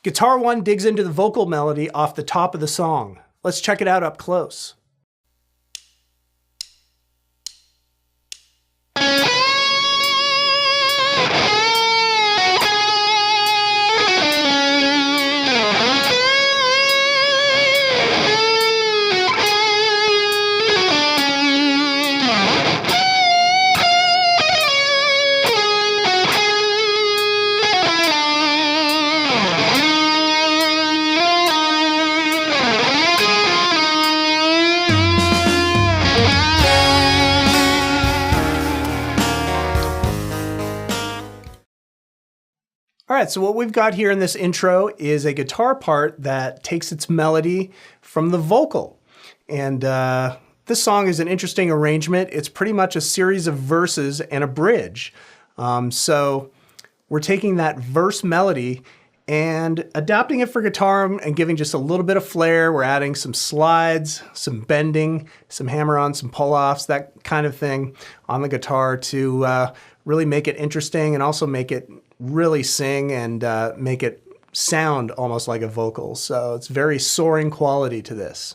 Guitar 1 digs into the vocal melody off the top of the song. Let's check it out up close. All right, so what we've got here in this intro is a guitar part that takes its melody from the vocal. And this song is an interesting arrangement. It's pretty much a series of verses and a bridge. So we're taking that verse melody and adapting it for guitar and giving just a little bit of flair. We're adding some slides, some bending, some hammer-on, some pull-offs, that kind of thing on the guitar to really make it interesting and also make it really sing and make it sound almost like a vocal. So it's very soaring quality to this.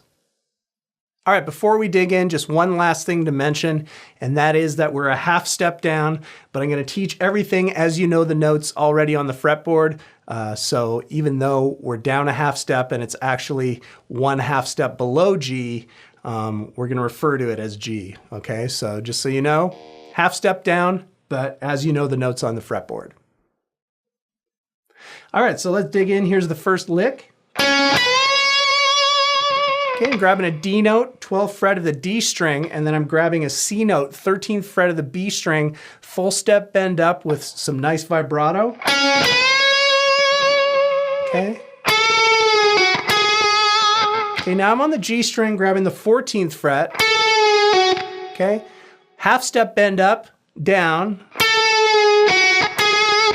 All right, before we dig in, just one last thing to mention, and that is that we're a half step down, but I'm going to teach everything as you know the notes already on the fretboard. So even though we're down a half step and it's actually one half step below G, we're going to refer to it as G. Okay, so just so you know, half step down, but as you know the notes on the fretboard. All right, so let's dig in. Here's the first lick. Okay, I'm grabbing a D note, 12th fret of the D string, and then I'm grabbing a C note, 13th fret of the B string, full step bend up with some nice vibrato. Okay. Okay, now I'm on the G string, grabbing the 14th fret. Okay, half step bend up, down,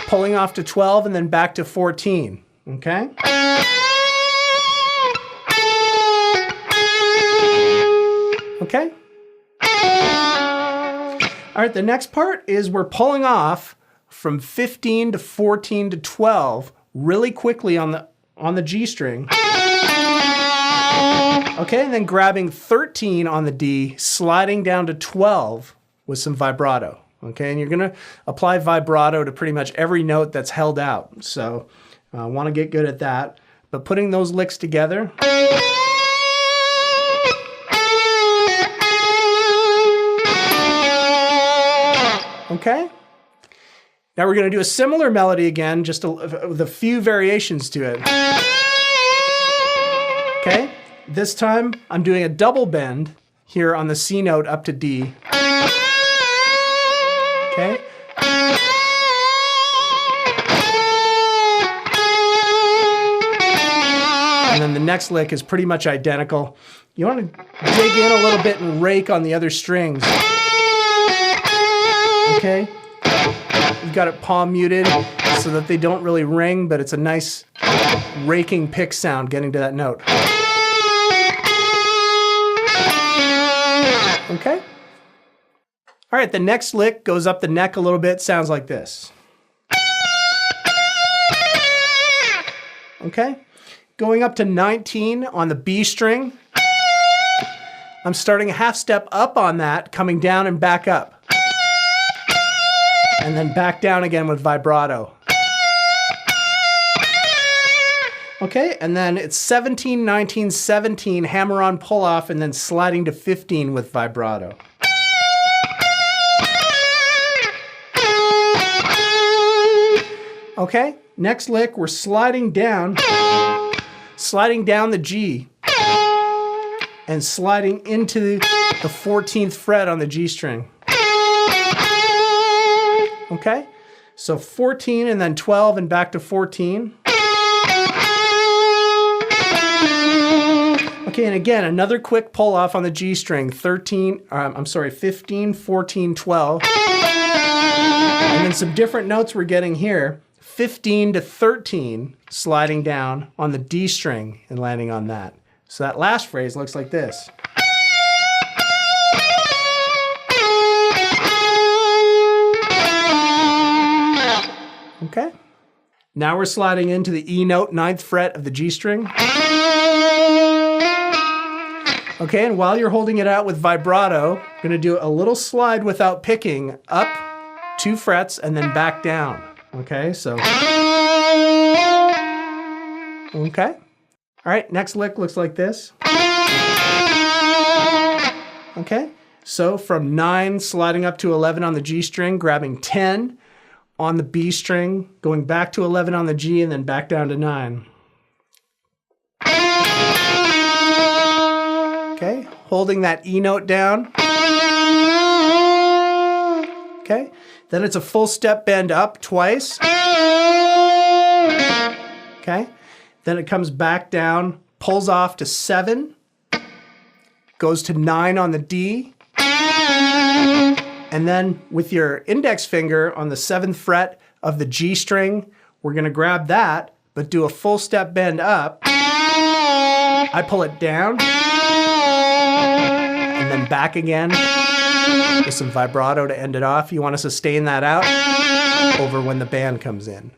pulling off to 12 and then back to 14, okay? Okay? All right, the next part is we're pulling off from 15 to 14 to 12 really quickly on the G string. Okay, and then grabbing 13 on the D, sliding down to 12 with some vibrato. Okay, and you're gonna apply vibrato to pretty much every note that's held out. So I wanna get good at that. But putting those licks together. Okay, now we're gonna do a similar melody again, just with a few variations to it. Okay, this time I'm doing a double bend here on the C note up to D. Okay. And then the next lick is pretty much identical. You want to dig in a little bit and rake on the other strings. Okay. You've got it palm muted so that they don't really ring, but it's a nice raking pick sound getting to that note. Okay. All right, the next lick goes up the neck a little bit, sounds like this. Okay, going up to 19 on the B string. I'm starting a half step up on that, coming down and back up. And then back down again with vibrato. Okay, and then it's 17, 19, 17, hammer-on pull-off, and then sliding to 15 with vibrato. Okay, next lick, we're sliding down the G and sliding into the 14th fret on the G string. Okay, so 14 and then 12 and back to 14. Okay, and again, another quick pull off on the G string, 15, 14, 12. And then some different notes we're getting here. 15 to 13, sliding down on the D string and landing on that. So that last phrase looks like this. Okay. Now we're sliding into the E note, 9th fret of the G string. Okay, and while you're holding it out with vibrato, I'm gonna do a little slide without picking, up 2 frets and then back down. Okay, so. Okay. All right, next lick looks like this. Okay, so from 9 sliding up to 11 on the G string, grabbing 10 on the B string, going back to 11 on the G, and then back down to 9. Okay, holding that E note down. Okay, then it's a full step bend up twice. Okay, then it comes back down, pulls off to 7, goes to 9 on the D, and then with your index finger on the 7th fret of the G string, we're gonna grab that, but do a full step bend up. I pull it down, and then back again with some vibrato to end it off. You want to sustain that out over when the band comes in.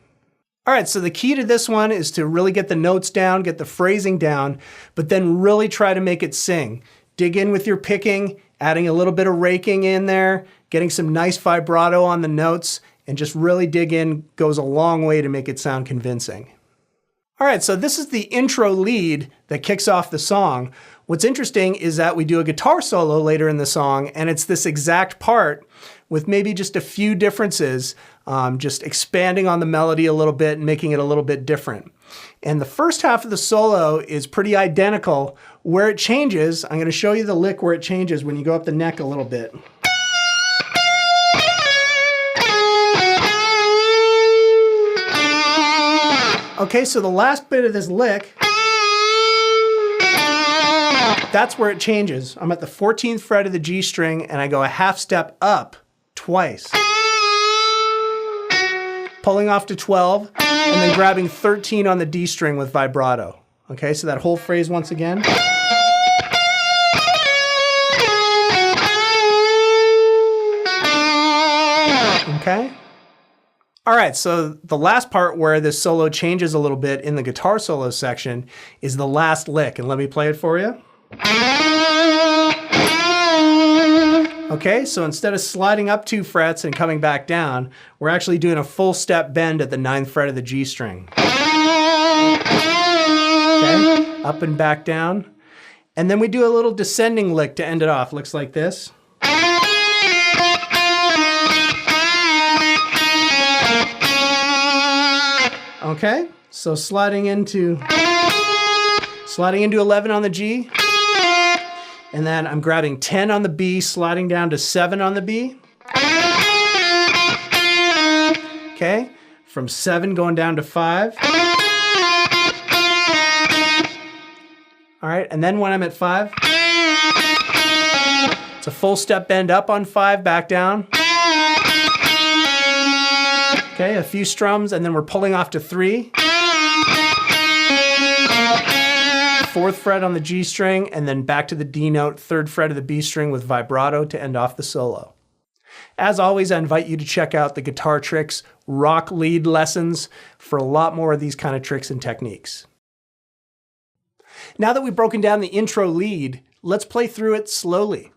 All right, so the key to this one is to really get the notes down, get the phrasing down, but then really try to make it sing. Dig in with your picking, adding a little bit of raking in there, getting some nice vibrato on the notes, and just really dig in goes a long way to make it sound convincing. All right, so this is the intro lead that kicks off the song. What's interesting is that we do a guitar solo later in the song, and it's this exact part with maybe just a few differences, just expanding on the melody a little bit and making it a little bit different. And the first half of the solo is pretty identical. Where it changes, I'm going to show you the lick where it changes when you go up the neck a little bit. Okay, so the last bit of this lick, that's where it changes. I'm at the 14th fret of the G string and I go a half step up twice. Pulling off to 12 and then grabbing 13 on the D string with vibrato. Okay, so that whole phrase once again. Okay. All right, so the last part where this solo changes a little bit in the guitar solo section is the last lick, and let me play it for you. Okay, so instead of sliding up 2 frets and coming back down, we're actually doing a full step bend at the 9th fret of the G string. Okay, up and back down. And then we do a little descending lick to end it off. Looks like this. Okay, so sliding into 11 on the G, and then I'm grabbing 10 on the B, sliding down to 7 on the B. Okay, from 7 going down to 5. All right, and then when I'm at 5, it's a full step bend up on 5, back down. Okay, a few strums, and then we're pulling off to 3. 4th fret on the G string, and then back to the D note, 3rd fret of the B string with vibrato to end off the solo. As always, I invite you to check out the Guitar Tricks Rock Lead lessons for a lot more of these kind of tricks and techniques. Now that we've broken down the intro lead, let's play through it slowly.